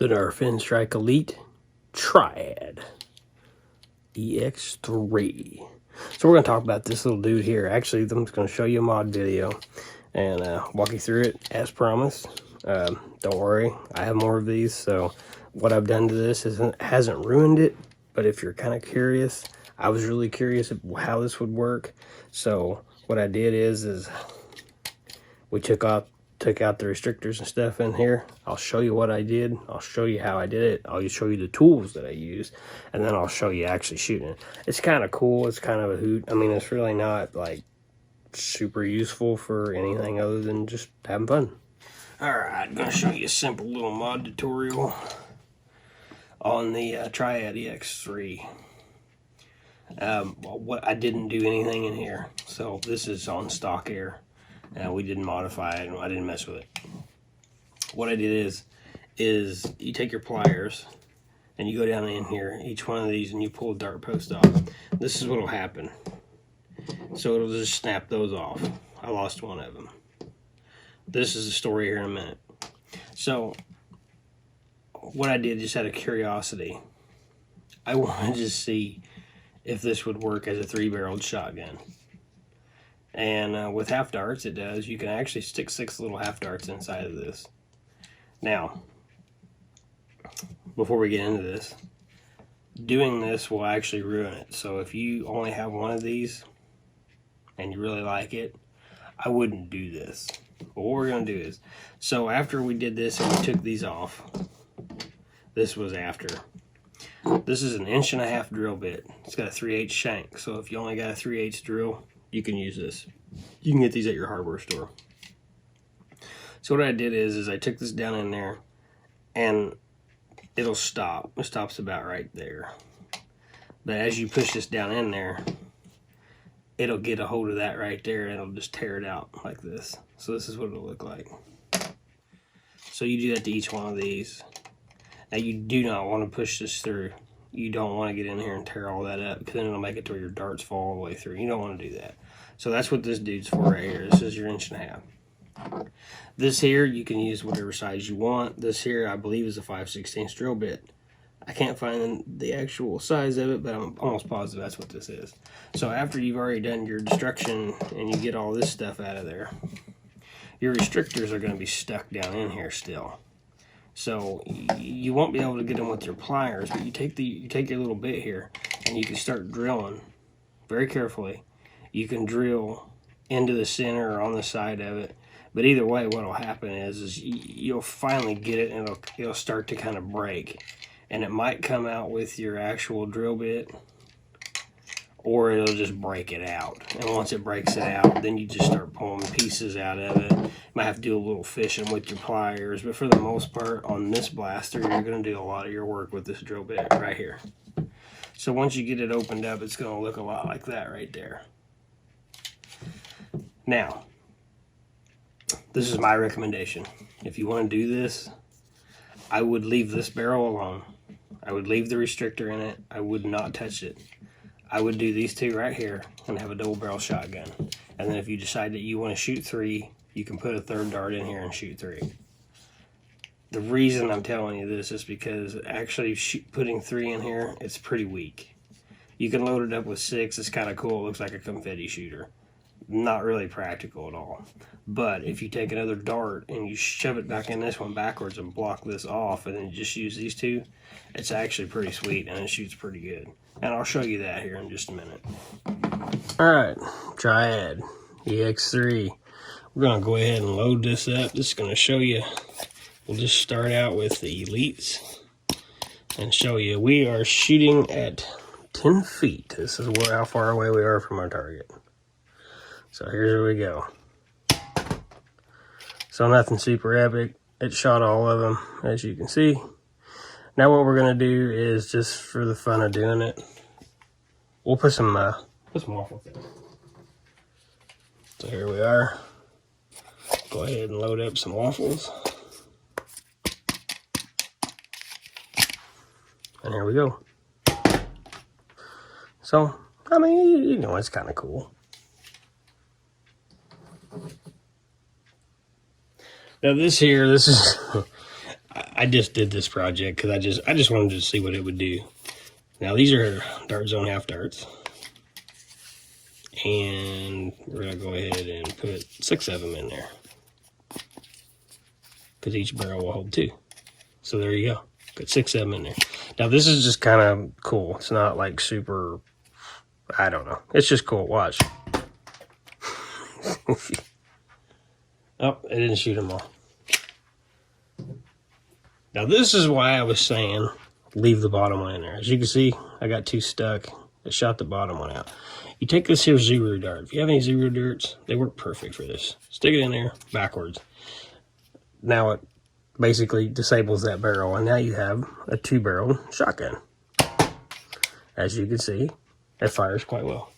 the Nerf Strike Elite Triad EX3. So we're going to talk about this little dude here. Actually, I'm just going to show you a mod video and walk you through it as promised. Don't worry, I have more of these, so what I've done to this hasn't ruined it, but if you're kind of curious, I was really curious how this would work. So what I did is we took out the restrictors and stuff in here. I'll show you what I did. I'll show you how I did it. I'll show you the tools that I used, and then I'll show you actually shooting it. It's kind of cool. It's kind of a hoot. I mean, it's really not like super useful for anything other than just having fun. Alright, I'm going to show you a simple little mod tutorial on the Triad EX3. What I didn't do anything in here, so this is on stock air. We didn't modify it, and I didn't mess with it. What I did is you take your pliers and you go down in here, each one of these, and you pull a dart post off. This is what will happen. So it'll just snap those off. I lost one of them. This is the story here in a minute. So what I did, just out of curiosity, I wanted to see if this would work as a 3-barreled shotgun. And with half darts, it does. You can actually stick 6 little half darts inside of this. Now, before we get into this, doing this will actually ruin it. So if you only have one of these and you really like it, I wouldn't do this. But what we're going to do is, so after we did this and we took these off, this was after. This is an 1.5 inch drill bit. It's got a 3/8 shank. So if you only got a 3/8 drill, you can use this. You can get these at your hardware store. So what I did is I took this down in there and it'll stop. It stops about right there. But as you push this down in there, it'll get a hold of that right there and it'll just tear it out like this. So this is what it'll look like. So you do that to each one of these. Now you do not want to push this through. You don't want to get in here and tear all that up, because then it'll make it to where your darts fall all the way through. You don't want to do that. So that's what this dude's for right here. This is your 1.5 inch. This here, you can use whatever size you want. This here, I believe, is a 5/16 drill bit. I can't find the actual size of it, but I'm almost positive that's what this is. So after you've already done your destruction and you get all this stuff out of there, your restrictors are going to be stuck down in here still. So you won't be able to get them with your pliers, but you take your little bit here and you can start drilling very carefully. You can drill into the center or on the side of it, but either way what will happen is you'll finally get it and it'll start to kind of break, and it might come out with your actual drill bit, or it'll just break it out. And once it breaks it out, then you just start pulling pieces out of it. You might have to do a little fishing with your pliers, but for the most part, on this blaster, you're going to do a lot of your work with this drill bit right here. So once you get it opened up, it's going to look a lot like that right there. Now, this is my recommendation. If you want to do this, I would leave this barrel alone. I would leave the restrictor in it. I would not touch it. I would do these two right here and have a double barrel shotgun. And then if you decide that you want to shoot 3, you can put a 3rd dart in here and shoot 3. The reason I'm telling you this is because actually putting 3 in here, it's pretty weak. You can load it up with 6. It's kind of cool. It looks like a confetti shooter. Not really practical at all. But if you take another dart and you shove it back in this one backwards and block this off and then just use these two, it's actually pretty sweet and it shoots pretty good. And I'll show you that here in just a minute. Alright, Triad EX3. We're going to go ahead and load this up. This is going to show you. We'll just start out with the Elites and show you we are shooting at 10 feet. This is how far away we are from our target. So here's where we go. So nothing super epic. It shot all of them, as you can see. Now what we're going to do is, just for the fun of doing it, we'll put some waffles in. So here we are. Go ahead and load up some waffles. And here we go. So, I mean, you know, it's kind of cool. Now this is, I just did this project because I just wanted to see what it would do. Now these are dart zone half darts, and we're gonna go ahead and put 6 of them in there because each barrel will hold 2. So there you go. Put 6 of them in there. Now this is just kind of cool. It's not like super, I don't know. It's just cool. Watch. Oh, it didn't shoot them all. Now this is why I was saying leave the bottom one in there. As you can see, I got 2 stuck. I shot the bottom one out. You take this here zero dart. If you have any zero darts, they work perfect for this. Stick it in there backwards. Now it basically disables that barrel, and now you have a 2-barreled shotgun. As you can see, it fires quite well.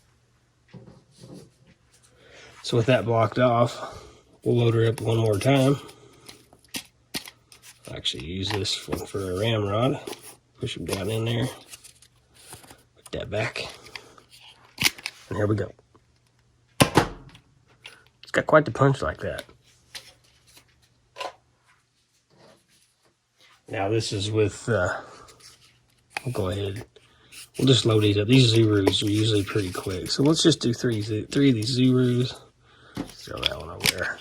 So with that blocked off, we'll load her up one more time. I'll actually use this one for a ramrod. Push them down in there. Put that back. And here we go. It's got quite the punch like that. Now this is with, we'll go ahead. We'll just load these up. These zeros are usually pretty quick. So let's just do three of these zeros. Throw that one over there.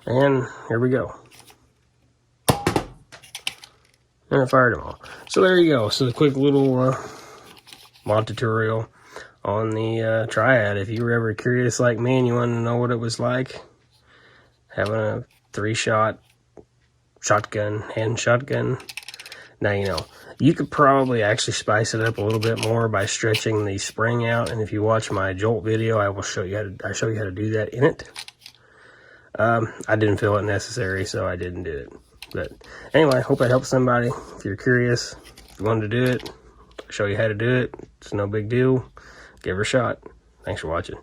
And here we go. And I fired them all. So there you go. So the quick little mod tutorial on the Triad. If you were ever curious like me and you wanted to know what it was like having a 3-shot shotgun, hand shotgun, now you know. You could probably actually spice it up a little bit more by stretching the spring out, and if you watch my Jolt video, I will show you how to do that in it. I didn't feel it necessary, so I didn't do it. But anyway, I hope I helped somebody. If you're curious, if you wanted to do it, I'll show you how to do it. It's no big deal. Give her a shot. Thanks for watching.